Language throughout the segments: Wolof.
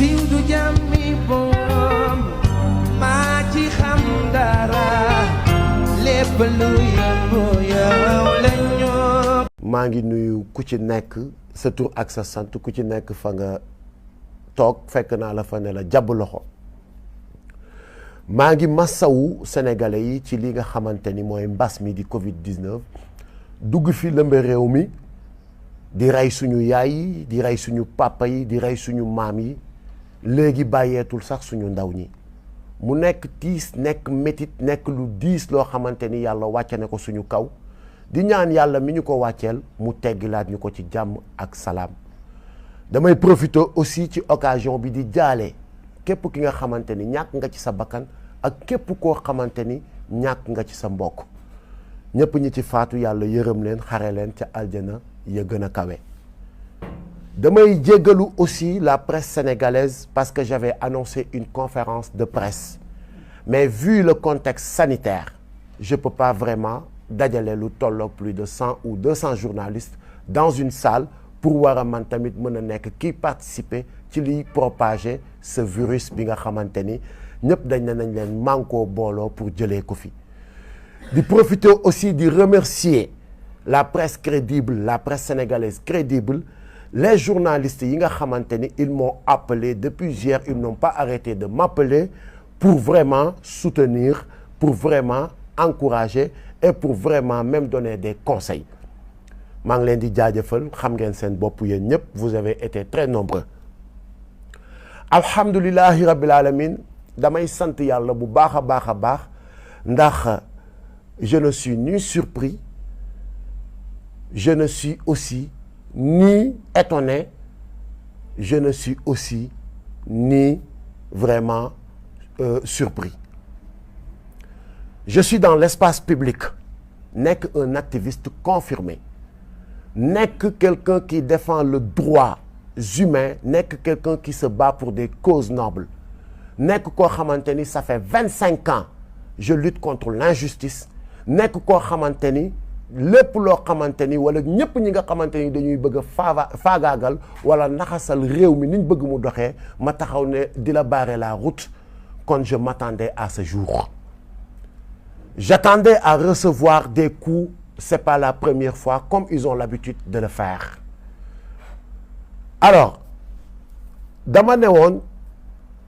siiw du jàmmi boom maa ci xam dara lépp lu yëngu yow la ñoo. maa ngi nuyu ku ci nekk sa tur ak sa sant ku ci nekk fa nga toog fekk naa la fa ne la jàbb loxo maa ngi massawu sénégalais yi ci li nga xamante ni mooy mbas mi di Covid-19 dugg fi lëmbe réew mi di rey suñu yaay yi di rey suñu papa yi di rey suñu maam yi léegi bàyyeetul sax suñu ndaw ñi mu nekk tiis nekk métit nekk lu diis loo xamante ni yàlla wàcce na ko suñu kaw di ñaan yàlla mi ñu ko wàcceel mu teggilaat ñu ko ci jàmm ak salaam damay profiter aussi ci occasion bi di jaale képp ki nga xamante ni ñàkk nga ci sa bakkan ak képp koo xamante ni ñàkk nga ci sa mbokk ñëpp ñi ci faatu yàlla yërëm leen xare leen ca aljana ya gën a kawe. damay jéggalu aussi la presse sénégalaise parce que j'avais annoncé une conférence de presse mais vu le contexte sanitaire je peux pas vraiment dajale lu tolloog plus de 100 ou 200 journalistes dans une salle pour war a man tamit mën a nekk kii participer ci liy propager ce virus bi nga xamante ni ñëpp dañ ne nañ leen mànkoo booloo pour jëlee ko fi di profiter aussi di remercier la presse crédible la presse sénégalaise crédible les journalistes yi nga xamante ni ils m'ont appelé depuis hier ils n'ont pas arrêté de m'appeler pour vraiment soutenir pour vraiment encourager et pour vraiment même donner des conseils maa ngi leen di jaajëfal xam ngeen seen bopp yéen ñëpp vous avez été très nombreux alhamdulillahi rabbil alamin damay sant yàlla bu baax a baax a baax ndax je ne suis ni surpris je ne suis aussi ni étonné je ne suis aussi ni vraiment surpris je suis dans l'espace public nekk un activiste confirmé nekk quelqu'un qui défend le droit humain nekk quelqu'un qui se bat pour des causes nobles nekk koo xamante ni ça fait 25 ans je lutte contre l'injustice nekk koo xamante ni lépp loo xamante ni wala ñëpp ñi nga xamante ni dañuy bëgg a faagaagal wala naxasal réew mi niñ bëgg mu doxee ma taxaw ne di la barrer la route kon je m'attendais à ce jour j'attendais à recevoir des coups c'est pas la première fois comme ils ont l'habitude de le faire alors dama ne woon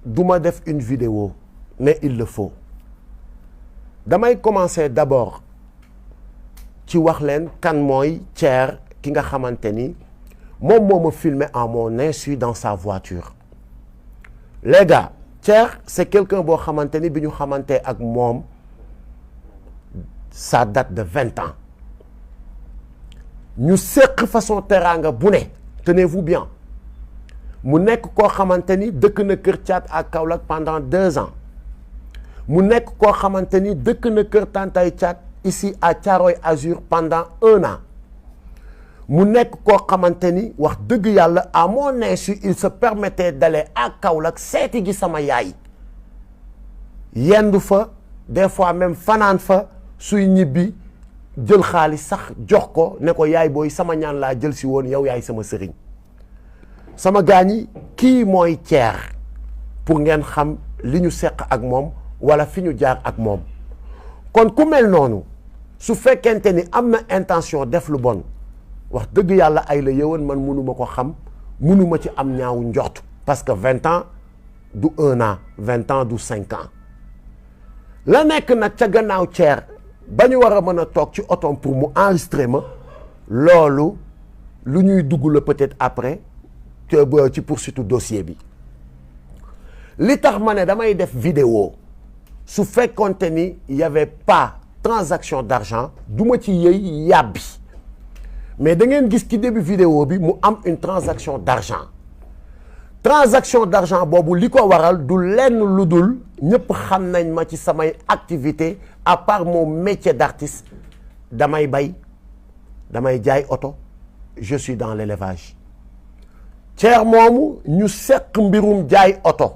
duma def une vidéo mais il le faut damay commencer d'abord ci wax leen kan mooy Thier ki nga xamante ni moom moo ma filmé en mon insu dans sa voiture les gars Thier c'est quelqu'un boo xamante ni bi ñu xamante ak moom ça date de 20 ans ñu seq façon teraanga bu ne tenez-vous bien mu nekk koo xamante ni dëkk na kër Thiat à Kaolack pendant 2 ans mu nekk koo xamante ni dëkk na kër Tantay Thiat ici à Thiaroye Azur pendant 1 an mu nekk koo xamante ni wax dëgg yàlla à mon insu il se permettait d'aller à Kaolack seeti gi sama yaay yendu fa des fois même fanaan fa suy ñibbi jël xaalis sax jox ko ne ko yaay booy sama ñaan laa jël si woon yow yaay sama sëriñ sama gaañi kii mooy Thier pour ngeen xam li ñu seq ak moom wala fi ñu jaar ak moom kon ku mel noonu su fekkente ni am na intention def lu bon wax dëgg yàlla ay la yëwan man mënuma ko xam mënuma ci am ñaawu njort parce que 20 ans du 1 an 20 ans du 5 ans la nekk nag ca gannaaw Thier ba ñu war a mën a toog ci otom pour mu enregistrer ma loolu lu ñuy dugg la peut-être après ci poursuite dossier bi li tax ma ne damay def vidéo su fekkonte ni y avait pas transaction d'argent du ma ci yëy yàbbi mais da ngeen gis ci début vidéo bi mu am une transaction d'argent boobu li ko waral du lenn lu dul ñëpp xam nañ ma ci samay activité à part mon métier d'artiste damay bay damay jaay oto je suis dans l'élevage Thier moomu ñu seq mbirum jaay oto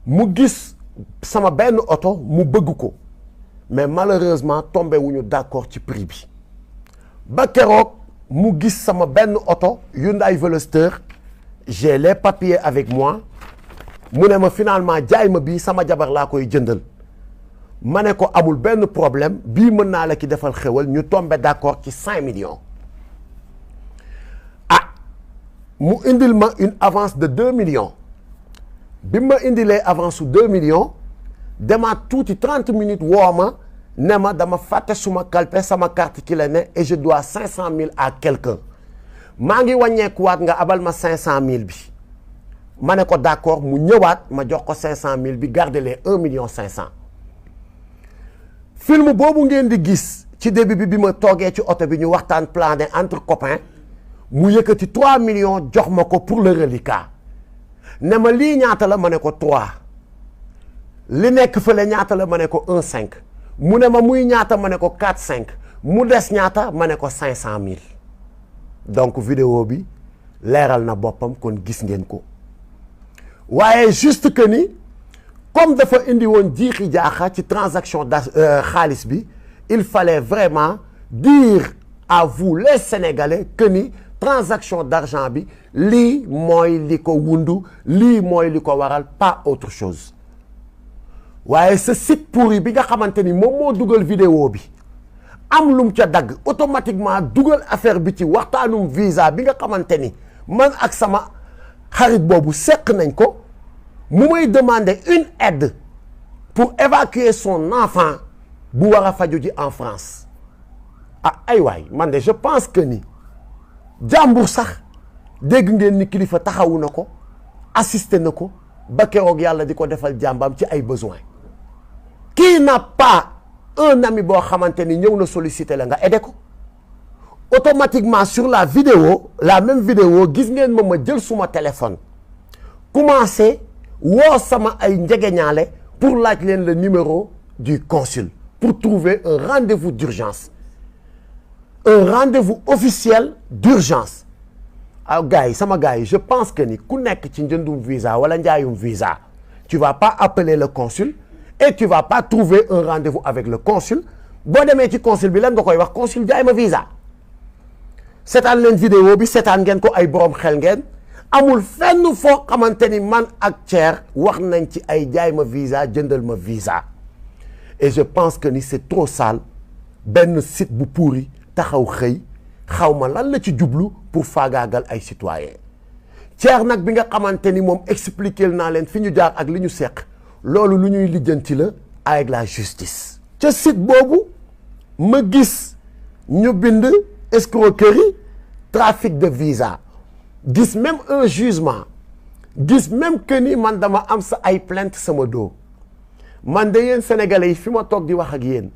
mu gis sama benn oto mu bëgg ko mais malheureusement tombé wuñu d'accord ci prix bi ba keroog mu gis sama benn oto Hyundai Veloster j'ai les papiers avec moi mu ne ma finalement jaay ma bii sama jabar laa koy jëndal ma ne ko amul benn problème bii mën naa la ki defal xewal ñu tombé d'accord ci 5 millions mu indil ma une avance de 2 millions bi ma indilee avance su 2 millions demaat tuuti 30 minutes woo ma ne ma dama fàtte suma kalpe sama carte ki la ne et je dois 500 000 à quelqu'un maa ngi wàññeekuwaat nga abal ma 500 000 bi ma ne ko d'accord mu ñëwaat ma jox ko 500 000 bi garder les 1 million 500 film boobu ngeen di gis ci début bi ma toogee ci oto bi ñu waxtaan plané entre copains mu yëkkati 3 millions jox ma ko pour le reliquat ne ma lii ñaata la ma ne ko 3 li nekk fële ñaata la ma ne ko 1,5 mu ne ma muy ñaata ma ne ko 4,5 mu des ñaata ma ne ko 500 000 donc vidéo bi leeral na boppam kon gis ngeen ko waaye juste que ni comme dafa indi woon jiixi jaaxa ci transaction xaalis bi il fallait vraiment dire à vous les Sénégalais que ni transaction d'argent bi lii mooy li ko wundu lii mooy li ko waral pas autre chose waaye ce site pourri bi nga xamante ni moom moo dugal vidéo bi am lum ca dagg automatiquement dugal affaire bi ci waxtaanum visa bi nga xamante ni man ak sama xarit boobu seq nañ ko mu may demander une aide pour évacuer son enfant bu war a faju ji en France ay waay man de je pense que ni jàmbur sax dégg ngeen ni kilifa taxawu na ko assisté na ko ba keroog yàlla di ko defal jàmbaam ci ay besoins qui n'a pas un ami boo xamante ni ñëw na solliciter la nga aidé ko automatiquement sur la vidéo la même vidéo gis ngeen ma jël suma téléphone commencé woo sama ay njegeñaale pour laaj leen le numéro du consul pour trouver un rendez-vous d'urgence un rendez-vous officiel d'urgence gars yi sama gars yi je pense que ni ku nekk ci njëndum visa wala njaayum visa tu vas pas appeler le consul et tu vas pas trouver un rendez-vous avec le consul boo demee ci consul bi lan nga koy wax consul jaay ma visa seetaan leen vidéo bi seetaan ngeen ko ay borom xel ngeen amul fenn foo xamante ni man ak Thier wax nañ ci ay jaay ma visa jëndal ma visa et je pense que ni c'est trop sale benn site bu pourri taxaw xëy xaw ma lan la ci jublu pour faagaagal ay citoyens Thier nag bi nga xamante ni moom expliquer naa leen fi ñu jaar ak li ñu seq loolu lu ñuy lijjanti la avec la justice. ca site boobu ma gis ñu bind escroquerie trafic de visa gis même un jugement gis même que ni man dama am sa ay plainte sama dos man de yéen sénégalais yi fi ma toog di wax ak yéen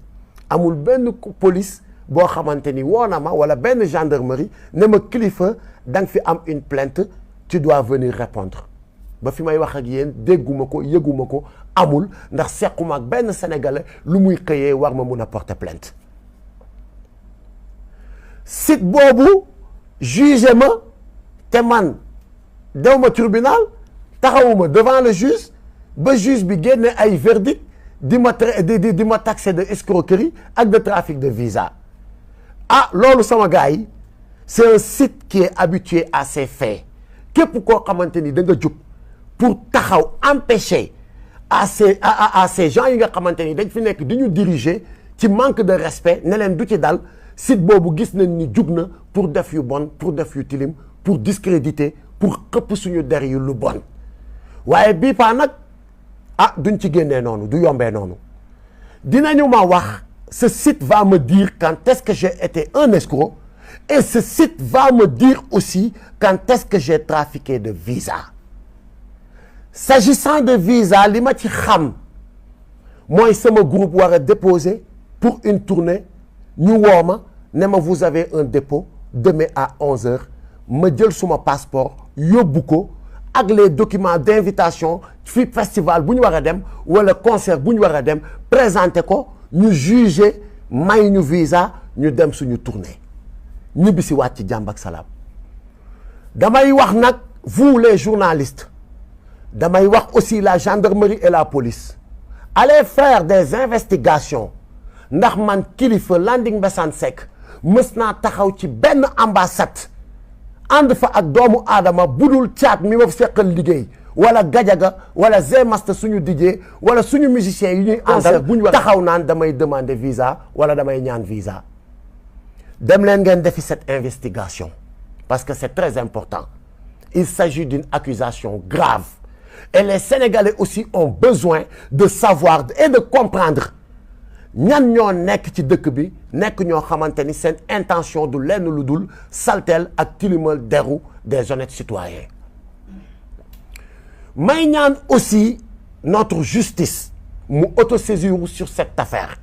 amul benn police boo xamante ni woo na ma wala benn gendarmerie ne ma kilifa da nga fi am une plainte tu dois venir répondre ba fi may wax ak yéen dégguma ko yëguma ko amul ndax sequma ak benn sénégalais lu muy xëyee war ma mun a porter plainte site boobu jugé ma te man dew ma tribunal taxawuma devant le juge ba juge bi génne ay verdict di ma taxé de escroquerie ak de trafic de visa loolu sama gars yi c'est un site qui est habitué à ces faits képp koo xamante ni da nga jub pour taxaw empêcher à ces gens yi nga xamante ni dañ fi nekk di ñu diriger ci manque de respect ne leen du ci dal site boobu gis nañ ni jug na pour def yu bon pour def yu tilim pour discréditer pour xëpp suñu der yu lu bon waaye bii paa nag duñ ci génnee noonu du yombee noonu dinañu ma wax ce site va me dire quand est-ce que j'ai été un escroc et ce site va me dire aussi quand est-ce que j'ai trafiqué de visa s'agissant de visa li ma ci xam mooy sama groupe war a déposer pour une tournée ñu woo ma ne ma vous avez un dépôt demain à 11h ma jël suma passeport yóbbu ko ak les documents d'invitation fi festival bu ñu war a dem wala concert bu ñu war a dem présenter ko ñu juger may ñu visa ñu dem suñu tournée ñibbi si waat ci jàmm ak salaam damay wax nag vous les journalistes damay wax aussi la gendarmerie et la police allez faire des investigations ndax man kilifa Landing Mbessane Seck mës naa taxaw ci benn ambassade ànd fa ak doomu aadama budul caat mi ma seqal liggéey wala gajaga wala zmasta suñu DJ wala suñu musiciens yi ñuy àndal taxaw naan damay demander visa wala damay ñaan visa. dem leen ngeen defi cette investigation parce que c'est très important. Il s'agit d'une accusation grave et les Sénégalais aussi ont besoin de savoir et de comprendre ñan ñoo nekk ci dëkk bi nekk ñoo xamante ni seen intention du lenn lu dul saltel ak tilimal deru des honnêtes citoyens. may ñaan aussi notre justice mu autosaisir sur cette affaire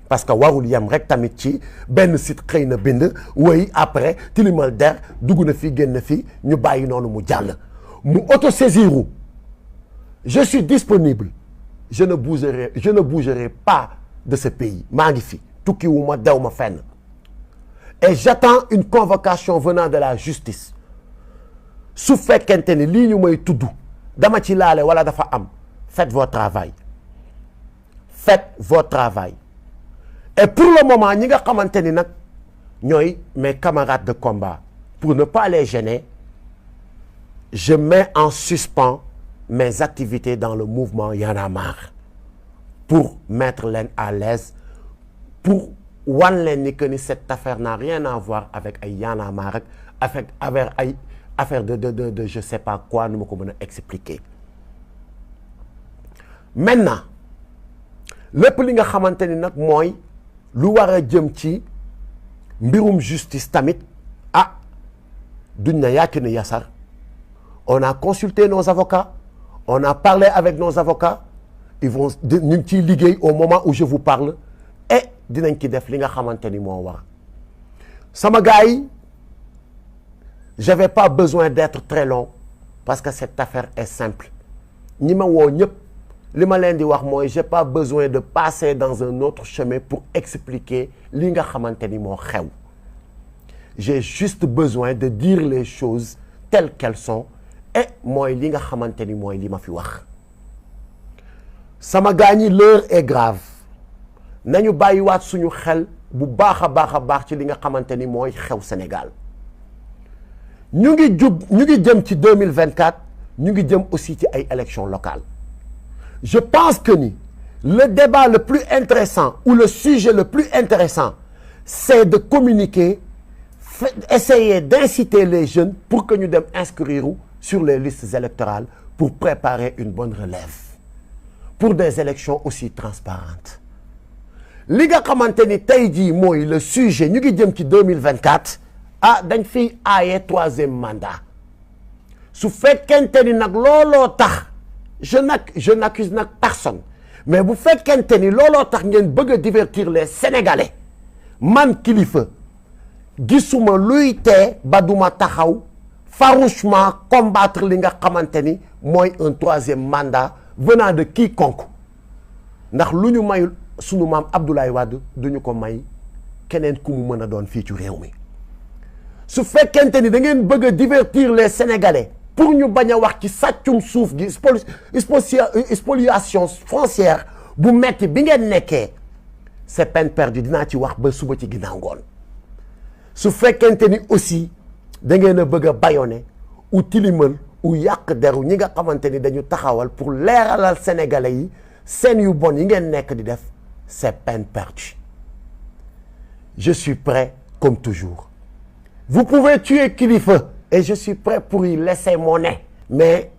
parce que warul yem rek tamit ci benn site xëy na bind woy après tilimal der dugg na fi génn fi ñu bàyyi noonu mu jàll mu autosaisiru. Je suis disponible, je ne bougerai pas de ce pays maa ngi fi tukki wu ma dew ma fenn et j'attends une convocation venant de la justice su fekkente ni lii ñu may tudd dama ci laale wala dafa am faites votre travail et pour le moment ñi nga xamante ni nag ñooy mes camarades de combat pour ne pas les gêner je mets en suspens mes activités dans le mouvement Y'en a marre pour mettre leen à l'aise pour wan leen ni que ni cette affaire n'a rien à voir avec ay Y'en a marre avec ay affaire de je sais pas quoi nu ma ko mën a expliquer. Maintenant lépp li nga xamante ni nag mooy lu war a jëm ci mbirum justice tamit duñ na yàkki na yasar on a consulté nos avocats on a parlé avec nos avocats ils vont ñu ngi ciy liggéey au moment où je vous parle et dinañ ci def li nga xamante ni moo war sama gars yi j'avais pas besoin d'être très long parce que cette affaire est simple ñi ma woo ñëpp li ma leen di wax mooy j'ai pas besoin de passer dans un autre chemin pour expliquer li nga xamante ni moo xew j'ai juste besoin de dire les choses telles qu'elles sont et mooy li nga xamante ni mooy li ma fi wax sama gars ñi l'heure est grave nañu bàyyiwaat suñu xel bu baax a baax ci li nga xamante ni mooy xew Sénégal ñu ngi jëm ci 2024 ñu ngi jëm aussi ci ay élections locales je pense que ni le débat le plus intéressant ou le sujet le plus intéressant c'est de communiquer essayer d'inciter les jeunes pour que ñu dem inscrire sur les listes électorales pour préparer une bonne relève pour des élections aussi transparentes li nga xamante ni tey jii mooy le sujet ñu ngi jëm ci 2024 dañ fiy aaye troisième mandat su fekkente ni nag looloo tax je n'accuse nag personne mais bu fekkente ni looloo tax ngeen bëgg a divertir les Sénégalais man kilifa gisuma luy tee ba duma taxaw farouchement combattre li nga xamante ni mooy un troisième mandat venant de quiconque ndax lu ñu mayul sunu maam Abdoulaye Wade duñu ko may keneen ku mu mën a doon fii ci réew mi su fekkente ni da ngeen bëgg a divertir les Sénégalais pour ñu bañ a wax ci sàccum suuf gi spoliation foncière bu metti bi ngeen nekkee c'est peine perdue dinaa ci wax ba suba ci ginnaaw ngoon su fekkente ni aussi da ngeen a bëgg a bâillonner ou tilimal ou yàq deru ñi nga xamante ni dañu taxawal pour leeralal Sénégalais yi seen yu bon yi ngeen nekk di def c'est peine perdue je suis prêt comme toujours vous pouvez tuer Kilifeu et je suis prêt pour y laisser mon nez mais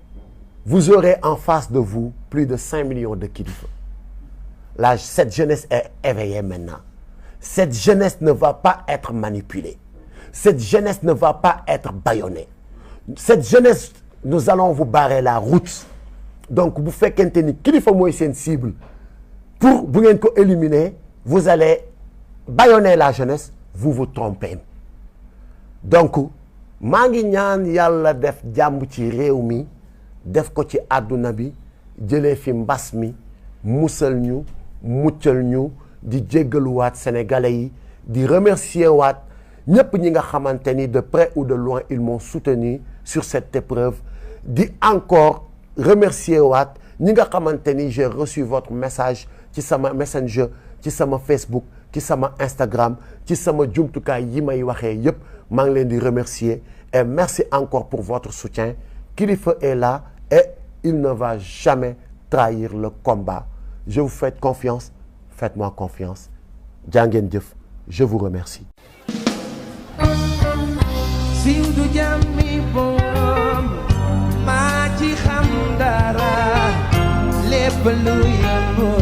vous aurez en face de vous plus de 5 millions de Kilifeu là cette jeunesse est éveillée maintenant cette jeunesse ne va pas être manipulée cette jeunesse ne va pas être bâillonnée cette jeunesse nous allons vous barrer la route donc bu fekkente ni Kilifeu mooy seen cible pour bu ngeen ko éliminer vous allez bâillonner la jeunesse vous vous trompez donc maa ngi ñaan yàlla def jàmm ci réew mi def ko ci àdduna bi jëlee fi mbas mi musal ñu muccal ñu di jéggaluwaat sénégalais yi di remercier waat ñëpp ñi nga xamante ni de près ou de loin ils m'ont soutenu sur cette épreuve di encore remercier waat ñi nga xamante ni j'ai reçu votre message ci sama messenger ci sama Facebook ci sama Instagram ci sama jumtukaay yi may waxee yëpp maa ngi leen di remercier et merci encore pour votre soutien. Kilifeu est là et il ne va jamais trahir le combat. Je vous fais confiance, faites-moi confiance. Jangeen jëf, je vous remercie. siiw du jàmmi boom maa ci xam dara lépp lu yëngu